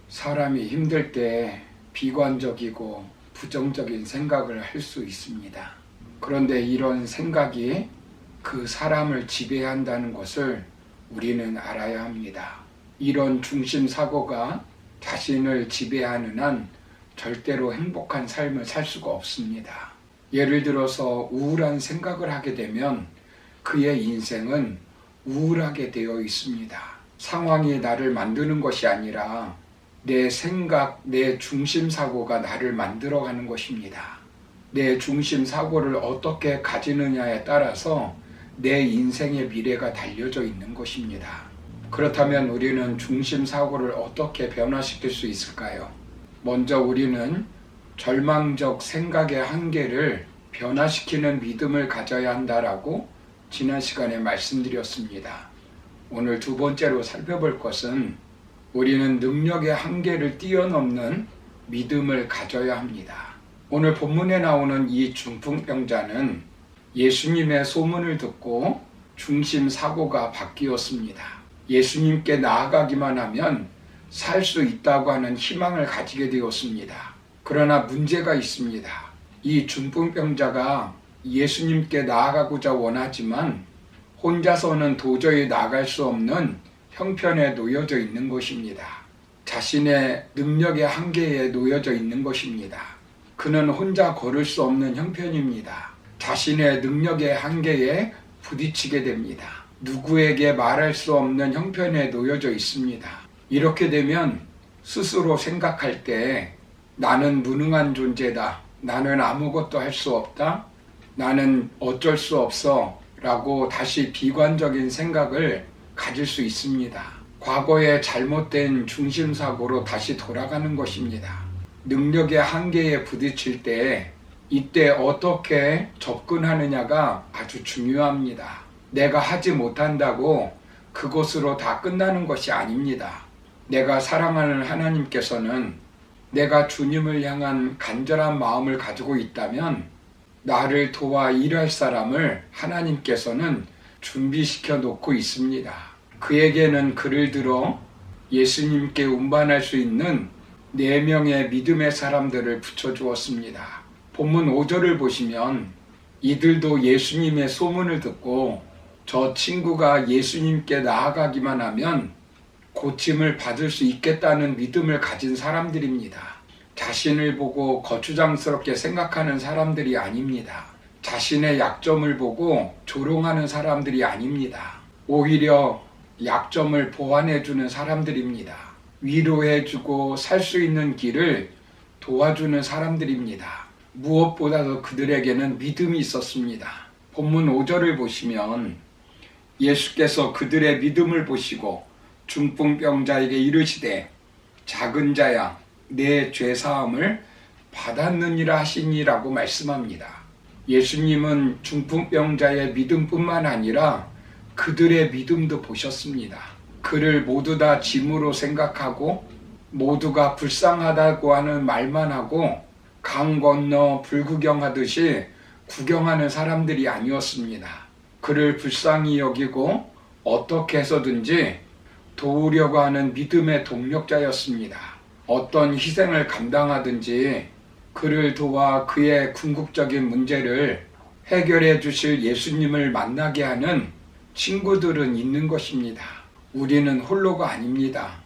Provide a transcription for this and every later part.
사람이 힘들 때 비관적이고 부정적인 생각을 할 수 있습니다. 그런데 이런 생각이 그 사람을 지배한다는 것을 우리는 알아야 합니다. 이런 중심사고가 자신을 지배하는 한 절대로 행복한 삶을 살 수가 없습니다. 예를 들어서 우울한 생각을 하게 되면 그의 인생은 우울하게 되어 있습니다. 상황이 나를 만드는 것이 아니라 내 생각, 내 중심사고가 나를 만들어가는 것입니다. 내 중심사고를 어떻게 가지느냐에 따라서 내 인생의 미래가 달려져 있는 것입니다. 그렇다면 우리는 중심사고를 어떻게 변화시킬 수 있을까요? 먼저 우리는 절망적 생각의 한계를 변화시키는 믿음을 가져야 한다라고 지난 시간에 말씀드렸습니다. 오늘 두 번째로 살펴볼 것은 우리는 능력의 한계를 뛰어넘는 믿음을 가져야 합니다. 오늘 본문에 나오는 이 중풍병자는 예수님의 소문을 듣고 중심사고가 바뀌었습니다. 예수님께 나아가기만 하면 살 수 있다고 하는 희망을 가지게 되었습니다. 그러나 문제가 있습니다. 이 중풍병자가 예수님께 나아가고자 원하지만 혼자서는 도저히 나아갈 수 없는 형편에 놓여져 있는 것입니다. 자신의 능력의 한계에 놓여져 있는 것입니다. 그는 혼자 걸을 수 없는 형편입니다. 자신의 능력의 한계에 부딪히게 됩니다. 누구에게 말할 수 없는 형편에 놓여져 있습니다. 이렇게 되면 스스로 생각할 때 나는 무능한 존재다. 나는 아무것도 할 수 없다. 나는 어쩔 수 없어. 라고 다시 비관적인 생각을 가질 수 있습니다. 과거의 잘못된 중심사고로 다시 돌아가는 것입니다. 능력의 한계에 부딪힐 때 이때 어떻게 접근하느냐가 아주 중요합니다. 내가 하지 못한다고 그것으로 다 끝나는 것이 아닙니다. 내가 사랑하는 하나님께서는 내가 주님을 향한 간절한 마음을 가지고 있다면 나를 도와 일할 사람을 하나님께서는 준비시켜 놓고 있습니다. 그에게는 그를 들어 예수님께 운반할 수 있는 4명의 믿음의 사람들을 붙여주었습니다. 본문 5절을 보시면 이들도 예수님의 소문을 듣고 저 친구가 예수님께 나아가기만 하면 고침을 받을 수 있겠다는 믿음을 가진 사람들입니다. 자신을 보고 거추장스럽게 생각하는 사람들이 아닙니다. 자신의 약점을 보고 조롱하는 사람들이 아닙니다. 오히려 약점을 보완해주는 사람들입니다. 위로해주고 살 수 있는 길을 도와주는 사람들입니다. 무엇보다도 그들에게는 믿음이 있었습니다. 본문 5절을 보시면 예수께서 그들의 믿음을 보시고 중풍병자에게 이르시되 작은 자야 내 죄사함을 받았느니라 하시니라고 말씀합니다. 예수님은 중풍병자의 믿음뿐만 아니라 그들의 믿음도 보셨습니다. 그를 모두 다 짐으로 생각하고 모두가 불쌍하다고 하는 말만 하고 강 건너 불구경하듯이 구경하는 사람들이 아니었습니다. 그를 불쌍히 여기고 어떻게 해서든지 도우려고 하는 믿음의 동력자였습니다. 어떤 희생을 감당하든지 그를 도와 그의 궁극적인 문제를 해결해 주실 예수님을 만나게 하는 친구들은 있는 것입니다. 우리는 홀로가 아닙니다.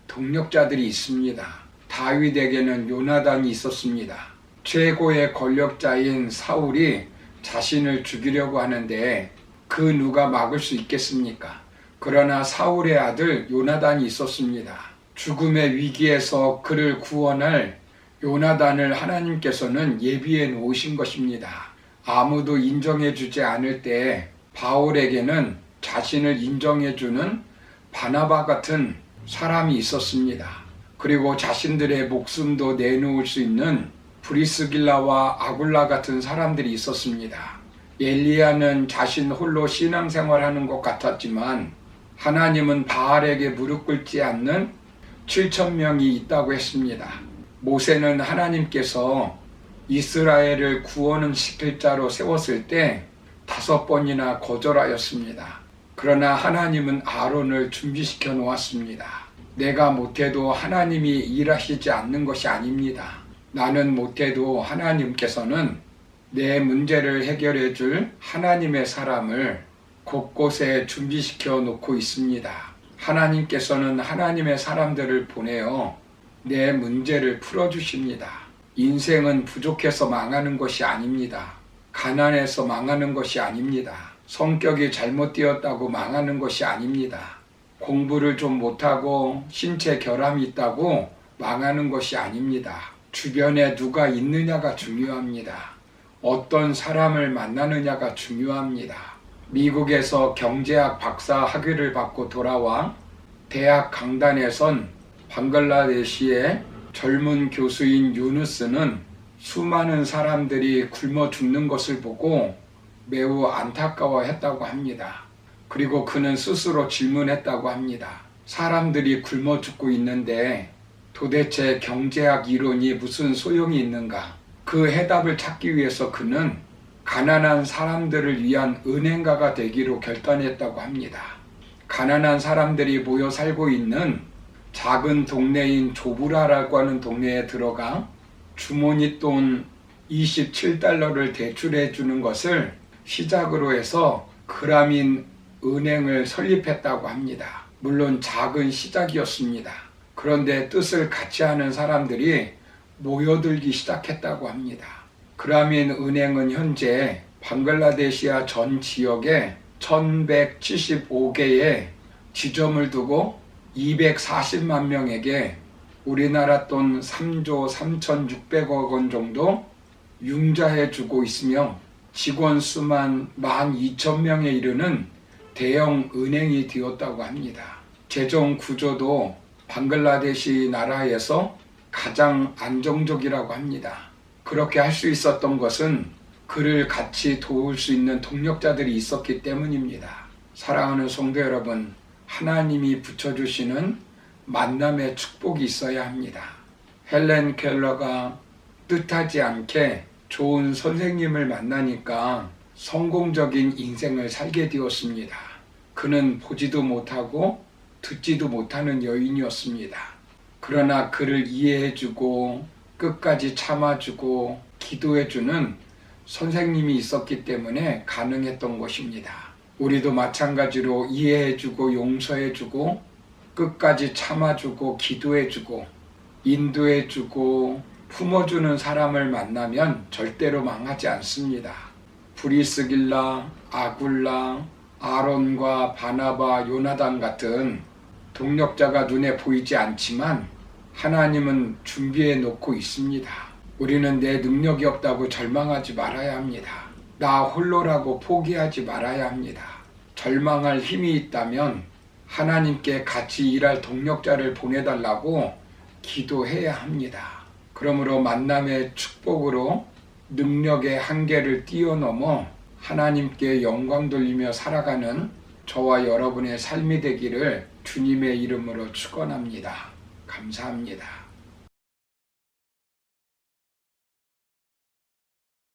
동력자들이 있습니다. 다윗에게는 요나단이 있었습니다. 최고의 권력자인 사울이 자신을 죽이려고 하는데 그 누가 막을 수 있겠습니까? 그러나 사울의 아들 요나단이 있었습니다. 죽음의 위기에서 그를 구원할 요나단을 하나님께서는 예비해 놓으신 것입니다. 아무도 인정해 주지 않을 때 바울에게는 자신을 인정해 주는 바나바 같은 사람이 있었습니다. 그리고 자신들의 목숨도 내놓을 수 있는 브리스길라와 아굴라 같은 사람들이 있었습니다. 엘리야는 자신 홀로 신앙생활하는 것 같았지만 하나님은 바알에게 무릎 꿇지 않는 7,000명이 있다고 했습니다. 모세는 하나님께서 이스라엘을 구원시킬 자로 세웠을 때 5번이나 거절하였습니다. 그러나 하나님은 아론을 준비시켜 놓았습니다. 내가 못해도 하나님이 일하시지 않는 것이 아닙니다. 나는 못해도 하나님께서는 내 문제를 해결해 줄 하나님의 사람을 곳곳에 준비시켜 놓고 있습니다. 하나님께서는 하나님의 사람들을 보내어 내 문제를 풀어주십니다. 인생은 부족해서 망하는 것이 아닙니다. 가난해서 망하는 것이 아닙니다. 성격이 잘못되었다고 망하는 것이 아닙니다. 공부를 좀 못하고 신체 결함이 있다고 망하는 것이 아닙니다. 주변에 누가 있느냐가 중요합니다. 어떤 사람을 만나느냐가 중요합니다. 미국에서 경제학 박사 학위를 받고 돌아와 대학 강단에 선 방글라데시의 젊은 교수인 유누스는 수많은 사람들이 굶어 죽는 것을 보고 매우 안타까워했다고 합니다. 그리고 그는 스스로 질문했다고 합니다. 사람들이 굶어 죽고 있는데 도대체 경제학 이론이 무슨 소용이 있는가? 그 해답을 찾기 위해서 그는 가난한 사람들을 위한 은행가가 되기로 결단했다고 합니다. 가난한 사람들이 모여 살고 있는 작은 동네인 조브라라고 하는 동네에 들어가 주머니 돈 27달러를 대출해 주는 것을 시작으로 해서 그라민 은행을 설립했다고 합니다. 물론 작은 시작이었습니다. 그런데 뜻을 같이 하는 사람들이 모여들기 시작했다고 합니다. 그라민 은행은 현재 방글라데시아 전 지역에 1175개의 지점을 두고 240만 명에게 우리나라 돈 3조 3,600억 원 정도 융자해 주고 있으며 직원 수만 12,000명에 이르는 대형 은행이 되었다고 합니다. 재정 구조도 방글라데시 나라에서 가장 안정적이라고 합니다. 그렇게 할 수 있었던 것은 그를 같이 도울 수 있는 동력자들이 있었기 때문입니다. 사랑하는 성도 여러분, 하나님이 붙여주시는 만남의 축복이 있어야 합니다. 헬렌 켈러가 뜻하지 않게 좋은 선생님을 만나니까 성공적인 인생을 살게 되었습니다. 그는 보지도 못하고 듣지도 못하는 여인이었습니다. 그러나 그를 이해해주고 끝까지 참아주고 기도해주는 선생님이 있었기 때문에 가능했던 것입니다. 우리도 마찬가지로 이해해주고 용서해주고 끝까지 참아주고 기도해주고 인도해주고 품어주는 사람을 만나면 절대로 망하지 않습니다. 브리스길라, 아굴라, 아론과 바나바, 요나단 같은 동력자가 눈에 보이지 않지만 하나님은 준비해 놓고 있습니다. 우리는 내 능력이 없다고 절망하지 말아야 합니다. 나 홀로라고 포기하지 말아야 합니다. 절망할 힘이 있다면 하나님께 같이 일할 동력자를 보내달라고 기도해야 합니다. 그러므로 만남의 축복으로 능력의 한계를 뛰어넘어 하나님께 영광 돌리며 살아가는 저와 여러분의 삶이 되기를 주님의 이름으로 축원합니다. 감사합니다.